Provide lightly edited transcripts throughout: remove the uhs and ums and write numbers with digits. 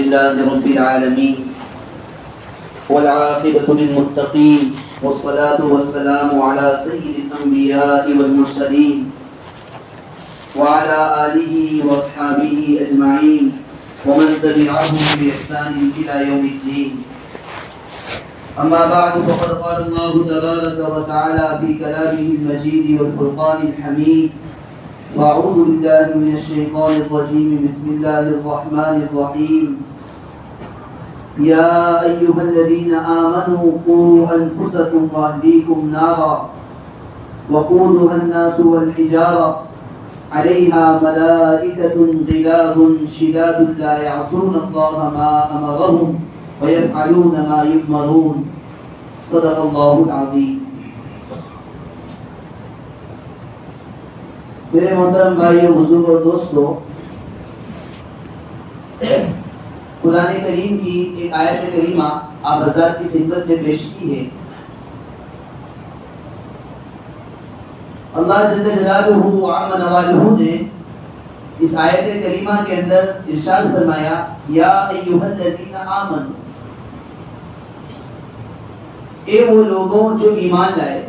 لله رب العالمين والعاقبة للمتقين والصلاة والسلام على سيد الأنبياء والمرسلين وعلى آله وأصحابه أجمعين ومن تبعهم بإحسان إلى يوم الدين. أما بعد فقد قال الله تبارك وتعالى في كلامه المجيد والفرقان الحميد: وأعوذ بالله من الشيطان الرجيم بسم الله الرحمن الرحيم. يا أيها الذين آمنوا قوا أنفسكم وأهليكم نارا وقودها الناس والحجارة عليها ملائكة غلاظ شداد لا يعصون الله ما أمرهم ويفعلون ما يؤمرون. صدق الله العظيم. میرے محترم بھائیوں، بزرگ اور دوستو، قرآن کریم کی ایک آیت کریمہ آپ حضرات کی خدمت میں پیش کی ہے. اللہ جل جلالہ وعظم نوالہ نے اس آیت کریمہ کے اندر ارشاد فرمایا: یا ایھا الذین آمنوا، اے وہ لوگوں جو ایمان لائے.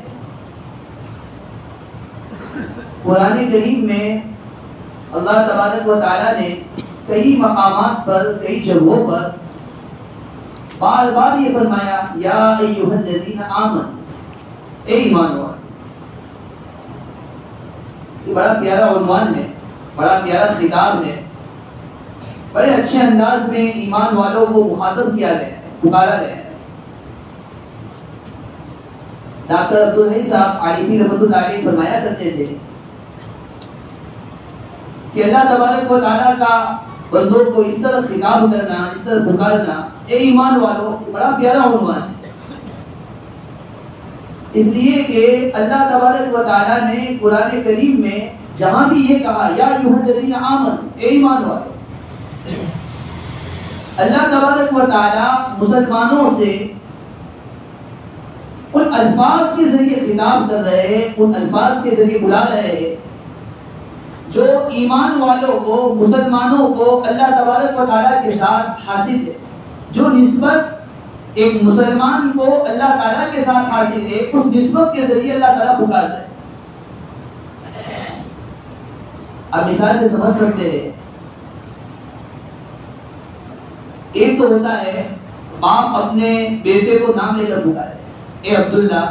قرآن کریم میں اللہ تبارک و تعالیٰ نے کئی مقامات پر، کئی جگہوں پر بار بار یہ فرمایا: یا ایھا الذین آمنوا، اے ایمان والو. یہ بڑا پیارا عنوان ہے، بڑا پیارا خطاب ہے. بڑے اچھے انداز میں ایمان والوں کو مخاطب کیا گیا ہے، پکارا گیا ہے. ڈاکٹر عبدالحی صاحب عارفی رحمۃ اللہ علیہ فرمایا کرتے تھے کہ اللہ تبارک و تعالیٰ کا بندوں کو اس طرح خطاب کرنا، اس طرح پکارنا، اے ایمان والو، بڑا پیارا عنوان ہے. اس لیے کہ اللہ تبارک و تعالیٰ نے قرآن کریم میں جہاں بھی یہ کہا یا ایھا الذین آمنوا، اے ایمان والو، اللہ تبارک و تعالیٰ مسلمانوں سے ان الفاظ کے ذریعے خطاب کر رہے ہیں، ان الفاظ کے ذریعے بلا رہے ہیں جو ایمان والوں کو، مسلمانوں کو اللہ تبارک و تعالیٰ کے ساتھ حاصل ہے. جو نسبت ایک مسلمان کو اللہ تعالیٰ کے ساتھ حاصل ہے، اس نسبت کے ذریعے اللہ تعالیٰ پکارتا ہے. آپ مثال سے سمجھ سکتے ہیں. ایک تو ہوتا ہے باپ اپنے بیٹے کو نام لے کر پکارے: اے عبداللہ،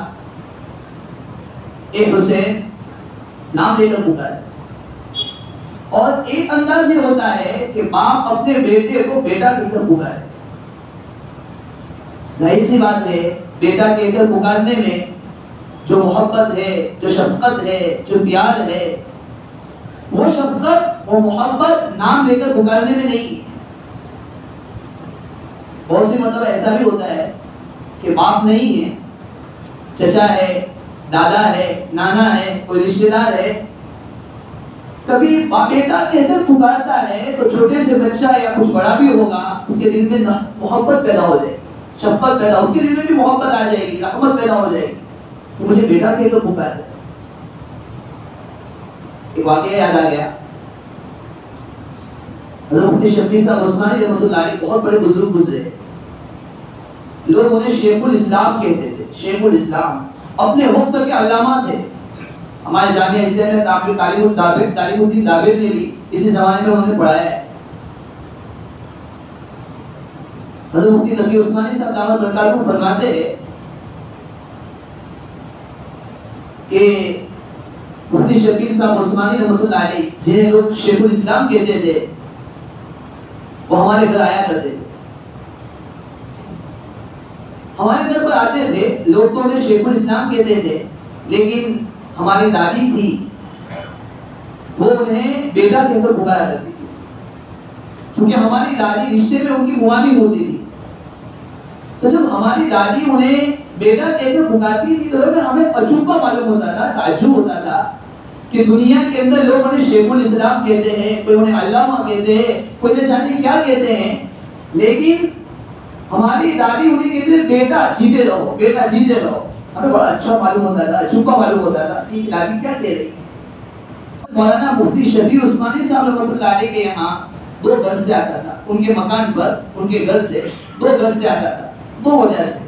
اے حسین، نام لے کر پکارے. اور ایک انداز یہ ہوتا ہے کہ باپ اپنے بیٹے کو بیٹا کہہ کر پکارے. ظاہر سی بات ہے، بیٹا کہہ کر پکارنے میں جو محبت ہے، جو شفقت ہے، جو پیار ہے، وہ شفقت، وہ محبت نام لے کر پکارنے میں نہیں. بہت سی مرتبہ ایسا بھی ہوتا ہے کہ باپ نہیں ہے، چچا ہے، دادا ہے، نانا ہے، کوئی رشتے دار ہے، کبھی بیٹا کہہ کر پکارتا ہے تو چھوٹے سے بچہ یا کچھ بڑا بھی ہوگا، اس کے دل میں محبت پیدا ہو جائے، شفقت پیدا، اس کے دل میں بھی محبت آ جائے گی، رحمت پیدا ہو جائے گی کہ مجھے بیٹا کہہ کر پکارے. ایک واقعہ یاد آ گیا. حضرت مفتی شبیر صاحب عثمانی رحمۃ اللہ علیہ بہت بڑے بزرگ گزرے. لوگ انہیں شیخ الاسلام کہتے تھے. شیخ الاسلام اپنے وقت کے علامہ تھے. ہمارے جامعہ اسلامیہ میں تعلیم الدین دابر نے بھی اسی زمانے میں انہوں نے پڑھایا ہے. حضرت مفتی تقی عثمانی صاحب دامت برکاتہ فرماتے ہیں کہ مفتی شبیر صاحب عثمانی رحمۃ اللہ علیہ، جنہیں لوگ شیخ الاسلام کہتے تھے، وہ ہمارے گھر آیا کرتے تھے. ہمارے گھر پر آتے تھے، لوگ تو انہیں شیخ الاسلام کہتے تھے، لیکن ہماری دادی تھی، وہ انہیں بیٹا کہہ کر پکارا کرتی تھی. کیونکہ ہماری دادی رشتے میں ان کی موانی ہوتی تھی، تو جب ہماری دادی انہیں بیٹا کہہ کر پکارتی تھی تو ہمیں عجوبہ معلوم ہوتا تھا، تعجب ہوتا تھا کہ دنیا کے اندر لوگ انہیں شیخ الاسلام کہتے ہیں، کوئی انہیں علامہ کہتے ہیں، کوئی نہ جانے کیا کہتے ہیں، لیکن ہماری دادی انہیں کہتے ہیں بیٹا جیتے رہو، بیٹا جیتے رہو. ہمیں بڑا اچھا معلوم ہوتا تھا، عجوبہ معلوم ہوتا تھا کہ دادی کیا کہہ رہی. مولانا مفتی شبیر عثمانی صاحب رحمۃ اللہ علیہ کے یہاں 2 گز سے آتا تھا، ان کے مکان پر ان کے گھر سے 2 گز سے آتا تھا، 2 وجہ سے۔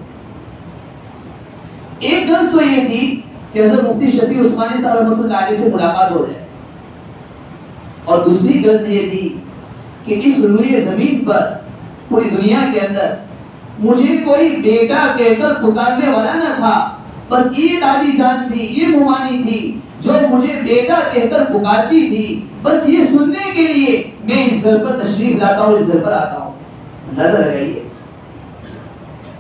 ایک گز تو یہ تھی کہ حضرت مفتی شفیع عثمانی صاحب رحمۃ اللہ علیہ سے ملاقات ہو جائے، اور دوسری غرض یہ تھی کہ اس روئے زمین پر پوری دنیا کے اندر مجھے کوئی بیٹا کہہ کر پکارنے والا نہ تھا، بس یہ دادی جان تھی، یہ مومانی تھی جو مجھے بیٹا کہہ کر پکارتی تھی، بس یہ سننے کے لیے میں اس گھر پر تشریف لاتا ہوں، اس گھر پر آتا ہوں۔ اندازہ لگائیے،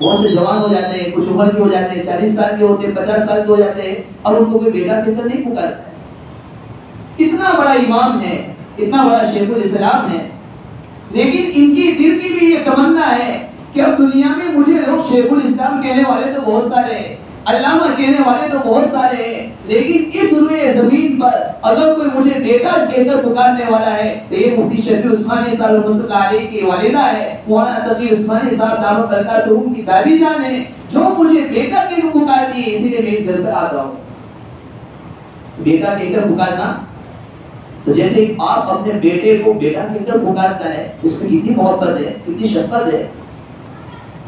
بہت سے جوان ہو جاتے ہیں، کچھ عمر کے ہو جاتے ہیں، 40 سال کے ہوتے ہیں، 50 سال کے ہو جاتے ہیں، اور ان کو کوئی بیٹا کہہ کر نہیں پکارتا ہے۔ اتنا بڑا امام ہے، اتنا بڑا شیخ الاسلام ہے، لیکن ان کی دل کی بھی یہ تمنا ہے کہ اب دنیا میں مجھے لوگ شیخ الاسلام کہنے والے تو بہت سارے ہیں، علامہ کہنے والے تو بہت سارے ہیں، لیکن اس روئے زمین پر اگر کوئی مجھے بیٹا کہہ کر پکارنے والا ہے تو یہ مفتی شفیع عثمانی صاحب رحمۃ اللہ علیہ کی والدہ ہے، مولانا تقی عثمانی صاحب دامت برکاتہم کی دادی جان ہے، جو مجھے بیٹا کہہ کر پکارتی ہے، اسی لیے میں اس گھر پر آتا ہوں۔ بیٹا کہہ کر پکارنا تو جیسے ایک باپ اپنے بیٹے کو بیٹا کہہ کر پکارتا ہے، اس میں کتنی محبت ہے، کتنی شفقت ہے۔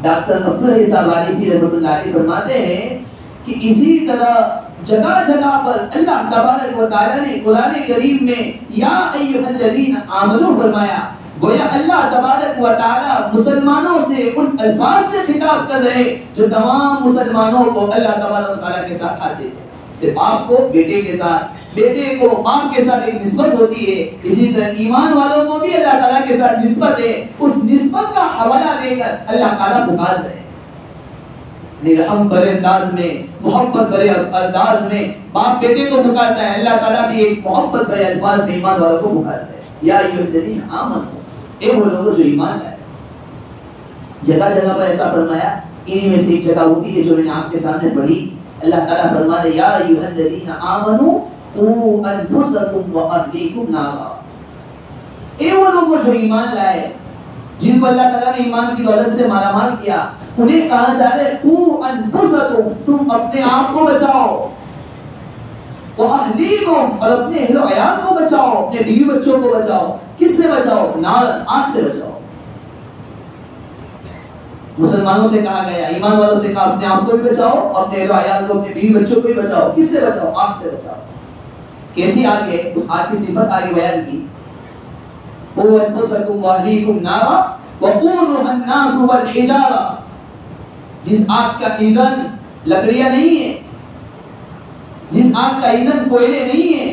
ڈاکٹر عبداللہ صاحب علیہ رحمۃ اللہ علیہ فرماتے ہیں کہ اسی طرح جگہ جگہ پر اللہ تبارک و تعالی نے قرآن کریم میں یا ایھا الذین آمنوا فرمایا، گویا اللہ تبارک و تعالی مسلمانوں سے ان الفاظ سے خطاب کر رہے جو تمام مسلمانوں کو اللہ تبارک و تعالی کے ساتھ حاصل ہے۔ سے باپ کو بیٹے کے ساتھ، بیٹے کو باپ کے ساتھ ایک نسبت ہوتی ہے، اسی طرح ایمان والوں کو بھی اللہ تعالیٰ کے ساتھ نسبت ہے، اس نسبت کا حوالہ دے کر اللہ تعالیٰ پکار رہے ہیں۔ رحم بھرے انداز میں، محبت بھرے انداز میں باپ بیٹے کو پکارتا ہے، اللہ تعالیٰ بھی ایک محبت بھرے الفاظ میں ایمان والوں کو پکارتا ہے، یا ایھا الذین آمنوا، اے وہ لوگ جو ایمان لائے۔ جگہ جگہ پر ایسا فرمایا، انہی میں سے ایک جگہ ہوتی ہے جو میں نے آپ کے سامنے پڑھی، اللہ تعالیٰ فرماتے یا ایھا الذین آمنوا قوا انفسکم واہلیکم نارا، اے وہ لوگ جو ایمان لائے، جن کو اللہ تعالیٰ نے ایمان کی دولت سے مالا مال کیا، انہیں کہا جا رہا ہے قوا انفسکم، تم اپنے آپ کو بچاؤ، واہلیکم، اور اپنے اہل و عیال کو بچاؤ، اپنے بیوی بچوں کو بچاؤ۔ کس سے بچاؤ؟ نار، آگ سے بچاؤ۔ مسلمانوں سے کہا گیا، ایمان والوں سے کہا اپنے آپ کو بھی بچاؤ، اپنے اہل و عیال کو، اپنے بیوی بچوں کو بھی بچاؤ۔ کس سے بچاؤ؟ آگ سے بچاؤ۔ کیسی آگ ہے؟ اس آگ کی صفت آگے بیان کی، قوا انفسکم واہلیکم نارا وقودها الناس والحجارہ، جس آگ کا ایندھن لکڑیاں نہیں ہے، جس آگ کا ایندھن کوئلے نہیں ہے،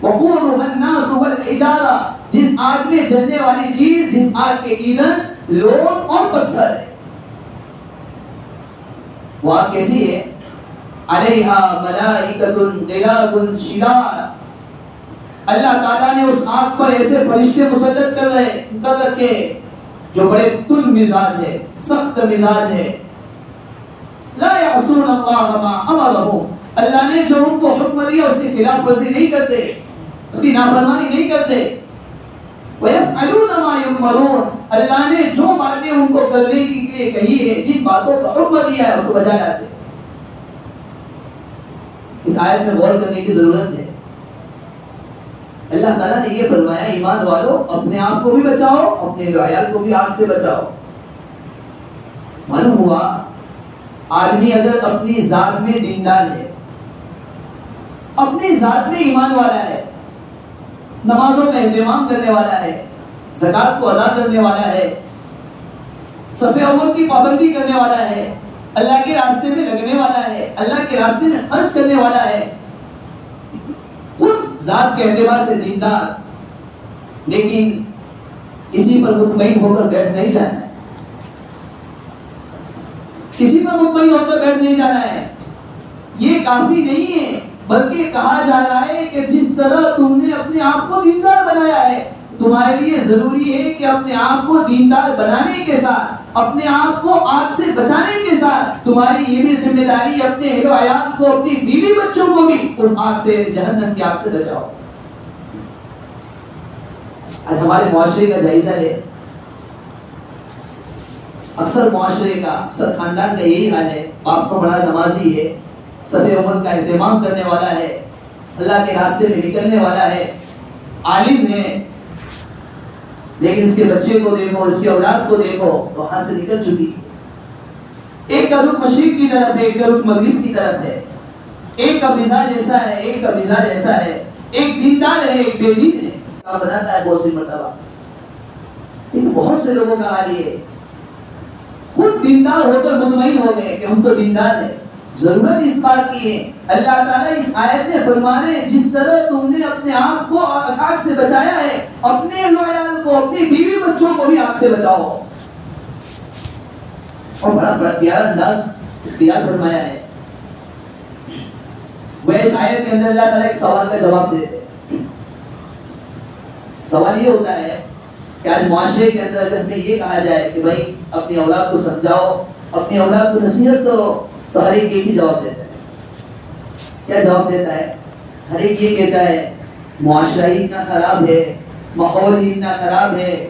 وقودها الناس والحجارہ، جس آگ میں جلنے والی چیز، جس آگ کے ایندھن لوگ اور پتھر ہے۔ وہ آگ کیسی ہے؟ علیہا ملائکۃ غلاظ شداد، اللہ تعالیٰ نے اس آگ پر ایسے فرشتے مسلط کر رکھے جو بڑے تند مزاج ہے، سخت مزاج ہے۔ لا یعصون اللہ ما امرهم، اللہ نے جو ان کو حکم دیا اس کی خلاف ورزی نہیں کرتے، اس کی نافرمانی نہیں کرتے۔ وَيَفْعَلُونَ مَا يُؤْمَرُونَ، اللہ نے جو باتیں ان کو کرنے کے لیے کہی ہے، جن باتوں کا حکم دیا ہے اس کو بجا لاتے۔ اس آیت میں غور کرنے کی ضرورت ہے۔ اللہ تعالیٰ نے یہ فرمایا ایمان والو اپنے آپ کو بھی بچاؤ، اپنے عیال کو بھی آگ سے بچاؤ۔ معلوم ہوا آدمی اگر اپنی ذات میں دیندار ہے، اپنی ذات میں ایمان والا ہے، نمازوں کا اہتمام کرنے والا ہے، زکات کو ادا کرنے والا ہے، صف اول کی پابندی کرنے والا ہے، اللہ کے راستے میں لگنے والا ہے، اللہ کے راستے میں خرچ کرنے والا ہے، خود ذات کے اعتبار سے دیندار، لیکن اسی پر مطمئن ہو کر بیٹھ نہیں جانا ہے، کسی پر مطمئن ہو کر بیٹھ نہیں جانا ہے، یہ کافی نہیں ہے، بلکہ کہا جا رہا ہے کہ جس طرح تم نے اپنے آپ کو دیندار بنایا ہے، تمہارے لیے ضروری ہے کہ اپنے آپ کو دیندار بنانے کے ساتھ، اپنے آپ کو آگ سے بچانے کے ساتھ، تمہاری یہ بھی ذمہ داری اپنے اہل و عیال کو، اپنی بیوی بچوں کو بھی اس آگ سے، جہنم کی آگ سے بچاؤ۔ آج ہمارے معاشرے کا جائزہ لے، اکثر معاشرے کا، اکثر خاندان کا یہی حال ہے، باپ کو بڑا نمازی ہے، صف اول کا اہتمام کرنے والا ہے، اللہ کے راستے میں نکلنے والا ہے، عالم ہے، لیکن اس کے بچے کو دیکھو، اس کی اولاد کو دیکھو تو ہاتھ سے نکل چکی. ایک کا رخ مشرق کی طرف ہے، ایک کا رخ مغرب کی طرف ہے. ایک کا مزاج ایسا ہے، ایک کا مزاج ایسا ہے. ایک دیندار ہے، ایک بے دین ہے. بتاتا ہے بہت سی مرتبہ. لیکن بہت سے لوگوں کا حال یہ ہے، خود دیندار ہو کر مطمئن ہو گئے کہ ہم تو دیندار ہیں. ضرورت اس بات کی ہے. اللہ تعالیٰ اس آیت میں فرما رہے ہیں جس طرح تم نے اپنے آپ کو آگ سے بچایا ہے، اپنے عیال کو، اپنی بیوی بچوں کو بھی آگ سے بچاؤ. اور بڑا پیارا انداز اختیار فرمایا ہے. وہ اس آیت کے اندر اللہ تعالیٰ ایک سوال کا جواب دیتے ہیں. سوال یہ ہوتا ہے کہ آج معاشرے کے اندر اگر ہمیں یہ کہا جائے کہ بھائی اپنی اولاد کو سمجھاؤ، اپنی اولاد کو نصیحت کرو، تو ہر ایک ہی جواب دیتا ہے. کیا جواب دیتا ہے؟ ہر ایک یہ کہتا ہے معاشرہ ہی اتنا خراب ہے، ماحول ہی اتنا خراب ہے،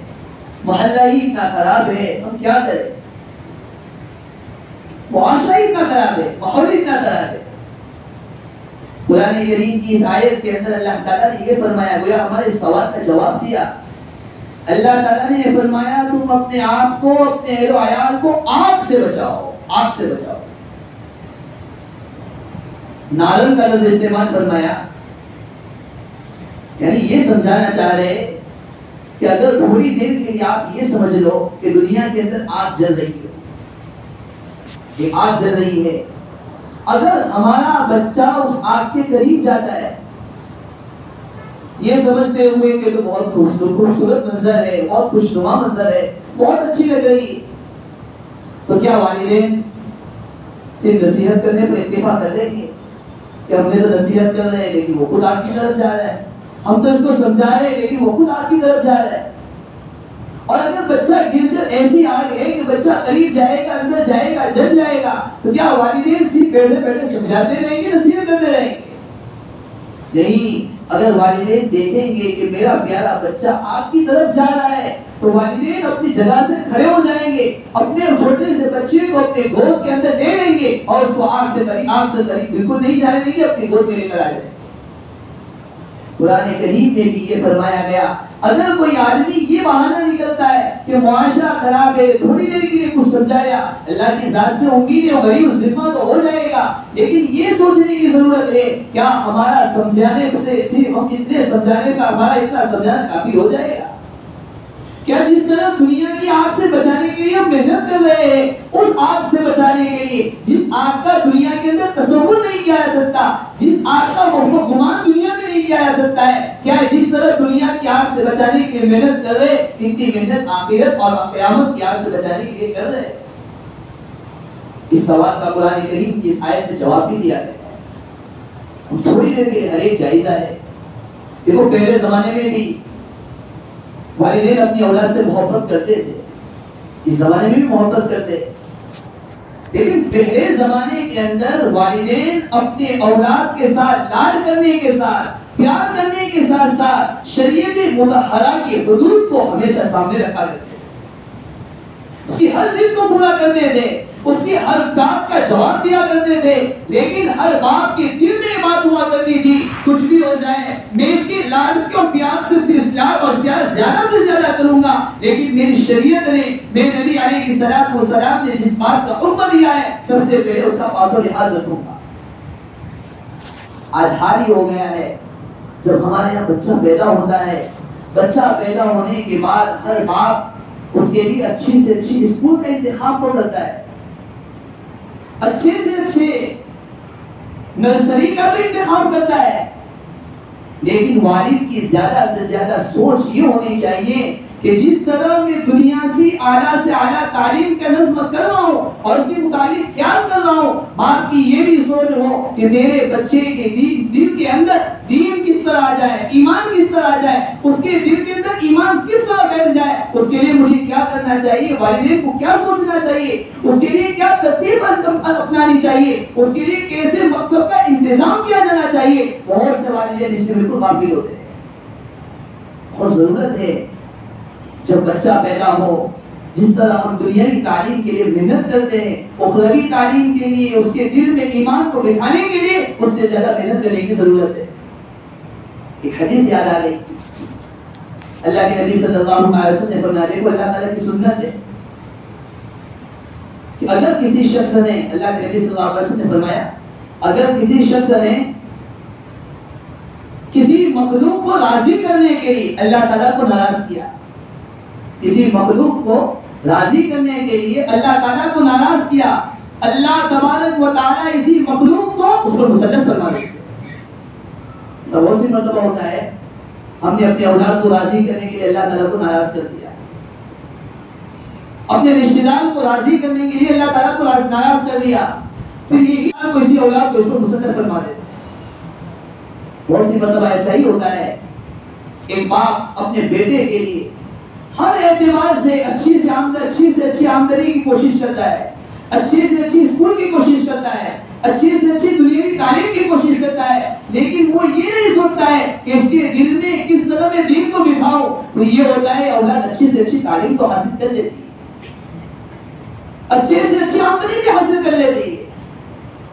محلہ ہی اتنا خراب ہے، ہم کیا کریں؟ معاشرہ ہی اتنا خراب ہے، ماحول ہی اتنا خراب ہے. قرآن کریم کی اس آیت کے اندر اللہ تعالیٰ نے یہ فرمایا، گویا ہمارے سوال کا جواب دیا. اللہ تعالیٰ نے یہ فرمایا تم اپنے آپ کو، اپنے اہل و عیال کو آگ سے بچاؤ، آگ سے بچاؤ. نارن کا لفظ استعمال فرمایا، یعنی یہ سمجھانا چاہ رہے کہ اگر تھوڑی دیر کے لیے آپ یہ سمجھ لو کہ دنیا کے اندر آگ جل رہی ہے، یہ آگ جل رہی ہے، اگر ہمارا بچہ اس آگ کے قریب جاتا ہے یہ سمجھتے ہوئے کہ تو بہت خوبصورت منظر ہے، بہت خوشنما منظر ہے، بہت اچھی لگ رہی ہے، تو کیا والدین صرف نصیحت کرنے پر اتفاق کر لیں گے کہ ہم نے تو نصیحت کر رہے ہیں لیکن وہ خود آگ کی طرف جا رہا ہے، ہم تو اس کو سمجھا رہے ہیں لیکن وہ خود آگ کی طرف جا رہا ہے. اور اگر بچہ گر جائے، ایسی آگ ہے کہ بچہ قریب جائے گا، اندر جائے گا، جل جائے گا، تو کیا والدین صرف بیٹھے بیٹھے سمجھاتے رہیں گے، نصیحت کرتے رہیں گے؟ نہیں. اگر والدین دیکھیں گے کہ میرا پیارا بچہ آگ کی طرف جا رہا ہے تو والدین اپنی جگہ سے کھڑے ہو جائیں گے، اپنے چھوٹے سے بچے کو اپنے گود کے اندر لے لیں گے اور اس کو آگ سے قریب بالکل نہیں جانے دیں گے، اپنی گود میں لے کر آ جائیں گے. قرآن کریم میں بھی یہ فرمایا گیا اگر کوئی آدمی یہ بہانہ نکلتا ہے کہ معاشرہ خراب ہے، تھوڑی دیر کے لیے کچھ سمجھایا، اللہ کی ذات سے امید ہے غریب ذمہ تو ہو جائے گا، لیکن یہ سوچنے کی ضرورت ہے کیا ہمارا سمجھانے سے صرف ہم اتنے سمجھانے کا ہمارا اتنا سمجھانا کافی ہو جائے گا؟ کیا جس طرح دنیا کی آگ سے بچانے کے لیے ہم محنت کر رہے ہیں، اس آگ سے بچانے کے لیے جس آگ کا دنیا کے اندر تصور نہیں کیا جا سکتا، جس آگ کا گمان دنیا میں نہیں کیا جا سکتا ہے، کیا جس طرح دنیا کی آگ سے بچانے کے لیے محنت کر رہے اتنی محنت آخرت اور قیامت کی آگ سے بچانے کے لیے کر رہے؟ اس سوال کا قرآن کریم کی اس آیت میں جواب بھی دیا گیا ہے. ہم تھوڑی دیر کے لیے ہر ایک جائزہ ہے. دیکھو پہلے زمانے میں بھی والدین اپنی اولاد سے محبت کرتے تھے، اس زمانے میں بھی محبت کرتے، لیکن پہلے زمانے کے اندر والدین اپنے اولاد کے ساتھ لاڈ کرنے کے ساتھ، پیار کرنے کے ساتھ ساتھ شریعت مطہرہ کی حدود کو ہمیشہ سامنے رکھا کرتے تھے. اس کی ہر ضد کو پورا کرتے تھے، اس کی ہر بات کا جواب دیا کرتے تھے، لیکن ہر باپ کے دل میں بات ہوا کرتی تھی کچھ بھی ہو جائے میں اس کے لاڈ کے اور پیار سے لاڈ اور پیار زیادہ سے زیادہ کروں گا، لیکن میری شریعت نے، میرے نبی علیہ الصلوۃ والسلام نے جس بات کا حکم دیا ہے سب سے پہلے اس کا پاس و لحاظ رکھوں گا. آج حال ہی ہو گیا ہے جب ہمارے یہاں بچہ پیدا ہوتا ہے، بچہ پیدا ہونے کے بعد ہر باپ اس کے لیے اچھی سے اچھی اسکول کا انتخاب تو کرتا ہے، اچھے سے اچھے نرسری کا تو انتخاب کرتا ہے، لیکن والد کی زیادہ سے زیادہ سوچ یہ ہونی چاہیے کہ جس طرح میں دنیا سے اعلیٰ تعلیم کا نظم کر رہا ہوں اور اس کے متعلق خیال کر رہا ہوں، باپ کی یہ بھی سوچ ہو کہ میرے بچے کے دل کے اندر دین کس طرح آ جائے، ایمان کس طرح آ جائے، اس کے دل کے اندر ایمان کس طرح بیٹھ جائے، اس کے لیے مجھے کیا کرنا چاہیے، والدین کو کیا سوچنا چاہیے، اس کے لیے کیا ترتیب اپنانی چاہیے، اس کے لیے کیسے مکتب کا انتظام کیا جانا چاہیے. بہت سے والدین اس سے بالکل غافل ہوتے ہیں. اور ضرورت ہے جب بچہ پیدا ہو، جس طرح ہم دنیا کی تعلیم کے لیے محنت کرتے ہیں، اخروی تعلیم کے لیے، اس کے دل میں ایمان کو بٹھانے کے لیے اس سے زیادہ محنت کرنے کی ضرورت ہے. ایک حدیث یاد آ گئی، اللہ کے نبی صلی اللہ علیہ وسلم نے فرمایا، دیکھو اللہ تعالیٰ کی سنت ہے کہ اگر کسی شخص نے، اللہ کے نبی صلی اللہ علیہ وسلم نے فرمایا، اگر کسی شخص نے کسی مخلوق کو راضی کرنے کے لیے اللہ تعالیٰ کو ناراض کیا، کسی مخلوق کو راضی کرنے کے لیے اللہ تعالیٰ کو ناراض کیا، اللہ تبارک و تعالیٰ اسی مخلوق کو اس کو مسلط فرما دیتے ہیں۔ سب بہت سی مرتبہ ہوتا ہے ہم نے اپنے اولاد کو راضی کرنے کے لیے اللہ تعالیٰ کو ناراض کر دیا، اپنے رشتہ دار کو راضی کرنے کے لیے اللہ تعالیٰ کو ناراض کر دیا، پھر یہی کو اسی اولاد کو اس کو مسلط فرما دیتے ہیں۔ بہت سی مرتبہ ایسا ہی ہوتا ہے، ایک باپ اپنے بیٹے کے لیے ہر اعتبار سے اچھی سے اچھی آمدنی کی کوشش کرتا ہے، اچھی سے اچھی اسکول کی کوشش کرتا ہے، اچھی سے اچھی دنیاوی تعلیم کی کوشش کرتا ہے، لیکن وہ یہ نہیں سوچتا ہے کہ اس کے دل میں کس طرح میں دین کو بٹھاؤ۔ تو یہ ہوتا ہے اولاد اچھی سے اچھی تعلیم تو حاصل کر لیتی ہے، اچھے سے اچھی آمدنی بھی حاصل کر لیتی ہے،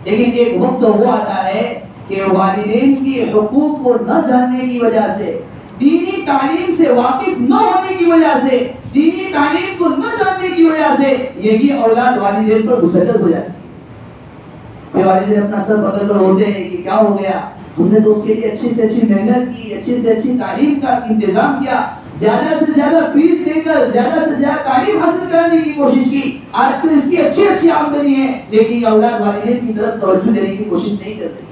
لیکن ایک وقت وہ آتا ہے کہ والدین کی حقوق کو نہ جاننے کی وجہ سے، دینی تعلیم سے واقف نہ ہونے کی وجہ سے، دینی تعلیم کو نہ جاننے کی وجہ سے یہی اولاد والدین پر مسلط ہو جاتی ہے۔ والدین اپنا سر پکڑ کر روتے ہیں کہ کیا ہو گیا، ہم نے تو اس کے لیے اچھی سے اچھی محنت کی، اچھی سے اچھی تعلیم کا انتظام کیا، زیادہ سے زیادہ فیس لے کر زیادہ سے زیادہ تعلیم حاصل کرنے کی کوشش کی، آج کل اس کی اچھی آمدنی ہے، لیکن یہ اولاد والدین کی طرف توجہ دینے کی کوشش نہیں کرتی۔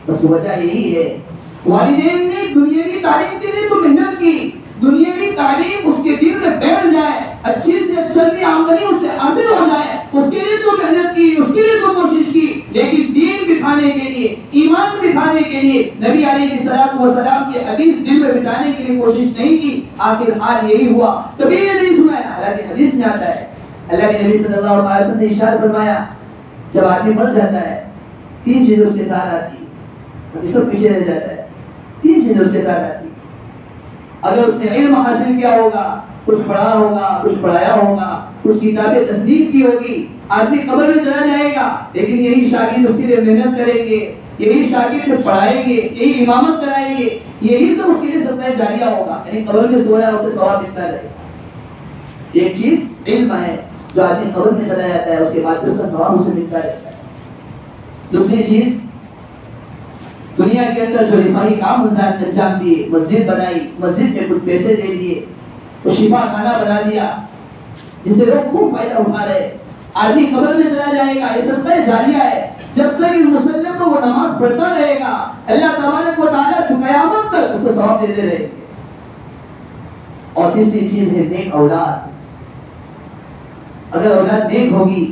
بس وجہ یہی ہے، والدین نے دنیاوی تعلیم کے لیے تو محنت کی، دنیاوی تعلیم اس کے دل میں بیٹھ جائے، اچھی سے اچھی آمدنی اس سے حاصل ہو جائے، اس کے لیے تو محنت کی، اس کے لیے تو کوشش کی، لیکن دین بٹھانے کے لیے، ایمان بٹھانے کے لیے، نبی علیہ الصلوۃ والسلام کے حدیث دل میں بٹھانے کے لیے کوشش نہیں کی، آخر حال یہی ہوا۔ کبھی یہ نہیں سنایا، حالانکہ حدیث میں آتا ہے، اللہ کے نبی صلی اللہ علیہ وسلم نے ارشاد فرمایا، جب آدمی مر جاتا ہے تین چیزیں اس کے ساتھ آتی ہیں، اس کو پیچھے رہ جاتا ہے، تین چیزیں اس کے ساتھ آتی ہیں۔ اگر اس نے علم حاصل کیا ہوگا، کچھ پڑھا ہوگا، کچھ پڑھایا ہوگا، کچھ کتابیں تصنیف کی ہوگی، آدمی قبر میں چلا جائے گا، لیکن یہی شاگرد اس کے لیے محنت کریں گے، یہی شاگرد پڑھائیں گے، یہی امامت کرائیں گے، یہی سب اس کے لیے صدقہ جاریہ ہوگا، یعنی قبر میں سویا اسے ثواب ملتا رہے گا۔ ایک چیز علم ہے جو آدمی قبر میں چلا جاتا ہے، اس کے بعد اس کا ثواب اسے ملتا رہتا ہے۔ دوسری چیز، دنیا کے اندر جو رفاہی کام انجام دیے، مسجد بنائی، مسجد میں کچھ پیسے دے دیے، تو شفا خانہ بنا دیا جس سے لوگ خوب فائدہ اٹھا رہے، آدمی قبر میں چلا جائے گا، یہ صدقہ جاریہ ہے، جب تک اس مسلم کو وہ نماز پڑھتا رہے گا، اللہ تبارک و تعالیٰ قیامت تک اس کو ثواب دیتے رہے گے۔ اور تیسری چیز ہے نیک اولاد۔ اگر اولاد نیک ہوگی،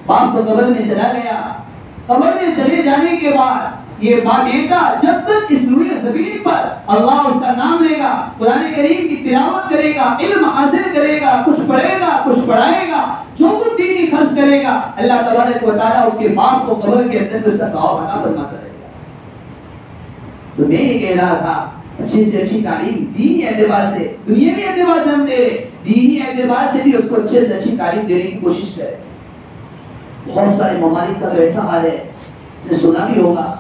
باپ تو قبر میں چلا گیا، قبر میں چلے جانے کے بعد یہ باپ بیٹا جب تک اس روئے زمین پر اللہ اس کا نام لے گا، قرآن کریم کی تلاوت کرے گا، علم حاصل کرے گا، کچھ پڑھے گا، کچھ پڑھائے گا، جو کچھ دینی خرچ کرے گا، اللہ تبارک و تعالیٰ اس کے باپ کو قبر کے اندر اس کا ثواب عطا فرماتا رہے گا۔ تو میں یہ کہہ رہا تھا، اچھی سے اچھی تعلیم دینی اعتبار سے، دنیاوی اعتبار سے ہم دے رہے، دینی اعتبار سے بھی اس کو اچھے سے اچھی تعلیم دینے کی کوشش کرے۔ بہت سارے ممالک کا تو ایسا حال ہے، نے سنا بھی ہوگا،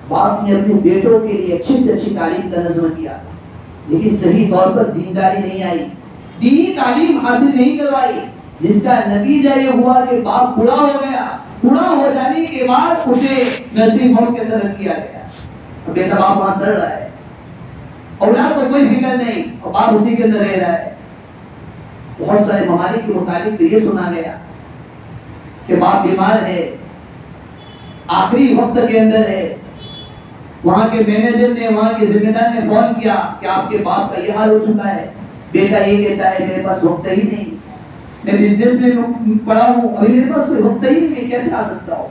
باپ نے اپنے بیٹوں کے لیے اچھی سے اچھی تعلیم کا نظم کیا، لیکن صحیح طور پر دینداری نہیں آئی، دینی تعلیم حاصل نہیں کروائی، جس کا نتیجہ یہ ہوا کہ باپ بوڑھا ہو گیا، بوڑھا ہو جانے کے بعد اسے نرسنگ ہوم کے اندر رکھ دیا گیا، بیٹا باپ وہاں سڑ رہا ہے، اولاد کو کوئی فکر نہیں اور باپ اسی کے اندر رہ رہا ہے۔ بہت سارے ممالک کے متعلق تو یہ سنا گیا کہ باپ بیمار ہے، آخری وقت کے اندر ہے، وہاں کے مینیجر نے، وہاں کے ذمہ دار نے فون کیا کہ آپ کے باپ کا یہ حال ہو چکا ہے، بیٹا یہ کہتا ہے میرے پاس وقت ہی نہیں، میں بزنس میں پڑا ہوں، ابھی میرے پاس کوئی وقت ہی نہیں، میں کیسے آ سکتا ہوں۔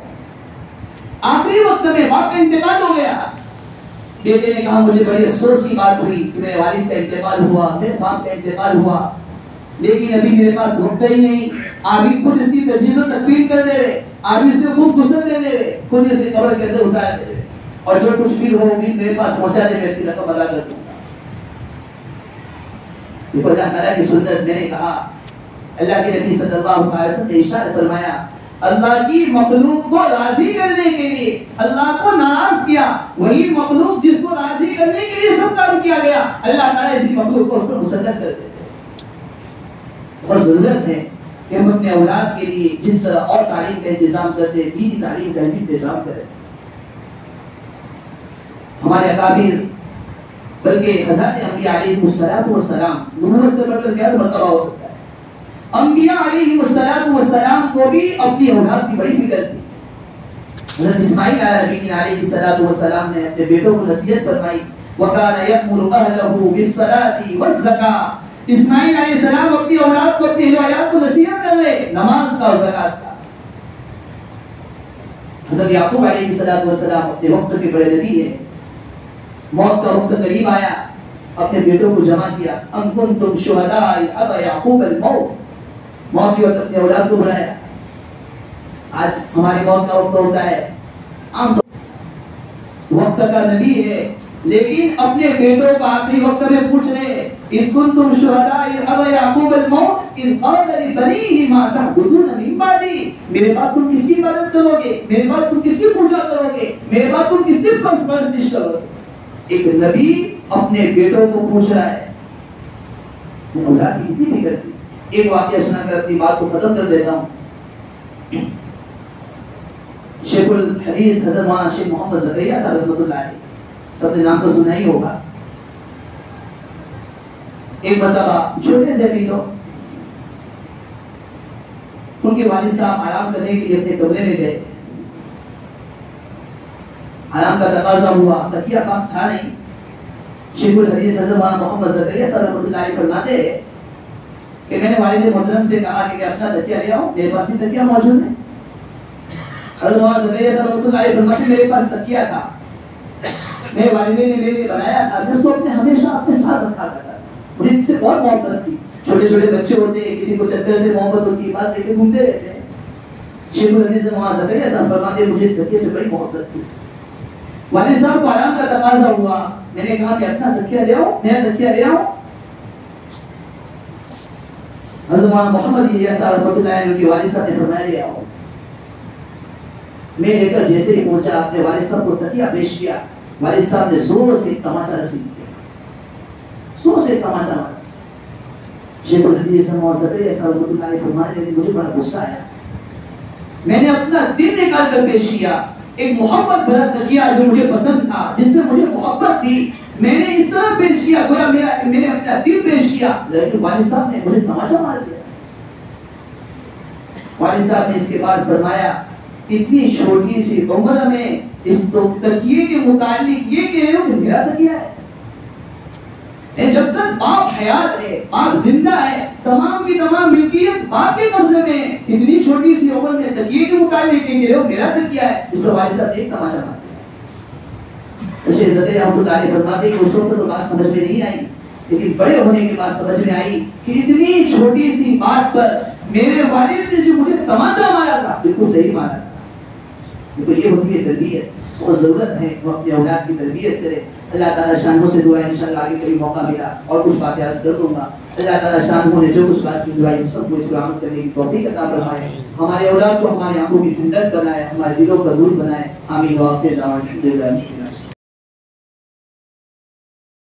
آخری وقت میں باپ کا انتقال ہو گیا۔ بیٹے نے کہا مجھے بڑی افسوس کی بات ہوئی کہ میرے والد کا انتقال ہوا، میرے باپ کا انتقال ہوا، لیکن ابھی میرے پاس وقت ہی نہیں، آپ ہی خود اس کی تجہیز و تکفین کر دے رہے، آپ اس میں خود غسل دے رہے، خود اسے قبر کے اندر اتار دے رہے، اور جو کچھ بھی ہو بھی میرے پاس پہنچا دے، میں اس کی رقم ادا کر دوں گا۔ دیکھو اللہ تعالیٰ کی سنت، میں نے کہا اللہ کے نبی صلی اللہ علیہ وسلم نے ارشاد فرمایا اللہ کی مخلوق کو راضی کرنے کے لیے اللہ کو ناراض کیا، وہی مخلوق جس کو راضی کرنے کے لیے سب کام کیا گیا، اللہ تعالیٰ اسی مخلوق کو اس پر مسلط کر دیتے ہیں۔ بہت ضرورت ہے کہ ہم اپنے اولاد کے لیے جس طرح اور تعلیم کا انتظام کرتے ہیں، دینی تعلیم کا انتظام کریں۔ ہمارے اکابر بلکہ حضرت انبیاء علیہ السلام، نبوت سے بڑھ کر کیا مرتبہ ہو سکتا ہے؟ انبیاء علیہ السلام کو بھی اپنی اولاد کی بڑی فکر تھی۔ حضرت اسماعیل علیہ السلام نے اپنے بیٹوں کو نصیحت فرمائی، وَكَانَ يَأْمُرُ أَهْلَهُ بِالصَّلَاةِ وَالزَّكَاةِ۔ اسماعیل علیہ السلام اپنی اولاد کو، اپنی اولاد کو نصیحت کر رہے نماز کا اور زکات کا۔ حضرت یعقوب علیہ السلام اپنے وقت کے بڑے نبی ہیں، موت کا وقت قریب آیا، اپنے بیٹوں کو جمع کیا، ام کنتم شہداء اذ حضر یعقوب الموت، موت کی وقت اپنے اولاد کو بلایا۔ آج ہماری موت کا وقت ہوتا ہے، عام وقت کا نبی ہے لیکن اپنے بیٹوں کو آخری وقت میں پوچھ رہے، اذ کنتم شہداء اذ حضر یعقوب الموت اذ قال لبنیہ ما تعبدون من بعدی، میرے بعد تم کس کی عبادت کرو گے، میرے بعد تم کس کی پوجا کرو گے، میرے بعد تم کس کی پرستش کرو گے۔ ایک نبی اپنے بیٹوں کو پوچھ رہا ہے، اولاد کی کتنی فکر تھی۔ ایک واقعہ سنا کر اپنی بات کو ختم کر دیتا ہوں۔ شیخ الحدیث حضرت مولانا شیخ محمد زکریا صاحب رحمۃ اللہ علیہ، سب نے نام تو سنا ہی ہوگا۔ ایک مرتبہ چھوٹے تھے بھی تو ان کے والد صاحب آرام کرنے کے لیے اپنے کمرے میں گئے، آرام کا تقاضا ہوا، تکیہ پاس تھا نہیں۔ شیخ الحدیث حضرت مولانا محمد زکریا صاحب رحمۃ اللہ علیہ فرماتے ہیں کہ میں نے والد محترم سے کہا کہ اپنا تکیہ لے آؤ، میرے پاس بھی تکیہ موجود ہے۔ حضرت مولانا زکریا صاحب رحمۃ اللہ علیہ فرماتے ہیں میرے پاس تکیہ تھا، میرے والدین نے میرے لیے بنایا تھا، میں اس کو ہمیشہ اپنے ساتھ رکھا کرتا تھا، مجھے اس سے بہت محبت تھی۔ چھوٹے چھوٹے بچے ہوتے ہیں، کسی کو چکر سے محبت ہوتی ہے، بات لے کے گھومتے رہتے ہیں۔ شیخ الحدیث مولانا زکریا صاحب فرماتے ہیں مجھے اس تکیے سے بڑی محبت تھی۔ والد صاحب کو آرام کا تقاضا ہوا، میں نے کہا کہ اپنا تکیہ لے آؤ، میرا تکیہ لے آؤ۔ حضرت مولانا محمد الیاس صاحب رحمۃ اللہ علیہ کے والد صاحب نے فرمایا لے آؤ۔ میں لے کر جیسے ہی پہنچا، اپنے والد صاحب کو تکیہ پیش کیا، والد صاحب نے زور سے ایک تماچا رسید کیا، زور سے ایک تماچا مارا۔ شیخ الحدیث مولانا زکریا صاحب رحمۃ اللہ علیہ فرماتے ہیں مجھے بڑا غصہ آیا، میں نے اپنا دل نکال کر پیش کیا، ایک محبت بھرا تکیہ جو مجھے پسند تھا، جس میں مجھے محبت تھی، میں نے اس طرح پیش کیا گویا میں نے اپنا دل پیش کیا، لیکن والد صاحب نے مجھے تماچا مار دیا۔ والد صاحب نے اس کے بعد فرمایا اتنی چھوٹی سی عمر میں اس تکیے کے متعلق یہ کہہ رہے ہو کہ میرا تکیہ ہے؟ جب تک باپ حیات ہے، باپ زندہ ہے، تمام کی تمام ملکیت باپ کے قبضے میں، اتنی چھوٹی سی عمر میں تکیے کے متعلق یہ کہہ رہے ہو میرا تکیہ ہے؟ اس پر والد صاحب نے ایک تماشا مار دیا۔ شیخ زکریا رحمۃ اللہ علیہ فرماتے ہیں کہ اس وقت تو بات سمجھ میں نہیں آئی، لیکن بڑے ہونے کے بعد سمجھ میں آئی کہ اتنی چھوٹی سی بات پر میرے والد نے جو مجھے تماچا مارا تھا بالکل صحیح مارا تھا۔ دیکھو یہ ہوتی ہے تربیت، بہت ضرورت ہے وہ اپنے اولاد کی تربیت کرے۔ اللہ تعالیٰ شانوں سے دعا ہے، انشاءاللہ آگے کبھی موقع ملا اور کچھ باتیں عرض کر دوں گا۔ اللہ تعالیٰ شانوں نے جو کچھ بات کی دعا سب کو اس پر عمل کرنے کی توفیق عطا فرمائے، ہمارے اولاد کو ہمارے آنکھوں کی ٹھنڈک بنائے، ہمارے دلوں کا نور بنائے۔ آمین۔ واقع دعوان